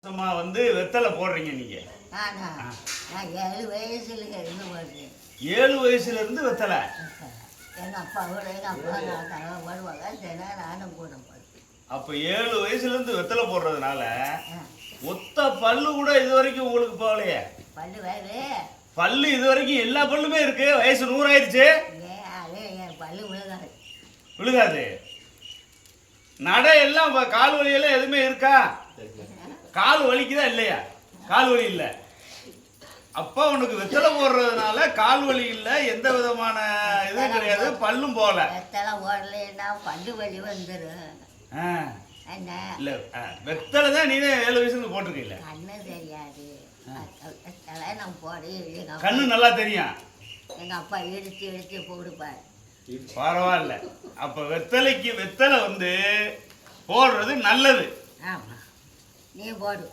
வந்து வெத்தலை போடுறீங்க நீங்க? நான் 7 வயசுல இருந்து போடுறேன். 7 வயசுல இருந்து வெத்தலை? எங்க அப்பாவோட எங்க அப்பா நான் போடுவாங்க, தினம் நானும் கூட போடுவேன். அப்ப 7 வயசுல இருந்து வெத்தலை போடுறதுனால ஒத்த பல்லு கூட இது வரைக்கும் உங்களுக்கு போகலையே? பல்லு வேறு பல்லு இது வரைக்கும் எல்லா பல்லுமே இருக்கு. வயசு 100 ஆயிடுச்சு. அதே என் பல்லு விழுகாது. விழுகாது. நடை எல்லாம் கால் வலியெல்லாம் எதுவுமே இருக்கா? கால் வலிக்குதா இல்லையா? கால் வலி இல்லை. அப்பா உனக்கு வெத்தலை போடுறதுனால கால் வலி இல்லை, எந்த விதமான இதுவும் கிடையாது, பல்லும் போகல. வெத்தலை போடலைன்னா பல்லு வலி வந்துடும். என்ன இல்லை, வெத்தலை தான் நீனே 7 வயசுல போட்டிருக்கீல்ல? கண்ணு தெரியாது. வெத்தலை நான் போடு. கண்ணு நல்லா தெரியும். எங்க அப்பா இடிச்சு இடிச்சு போடுப்பார். பரவாயில்ல. அப்ப வெத்தலைக்கு வெத்தலை வந்து போடுறது நல்லது. ஆமா, நீ போடு.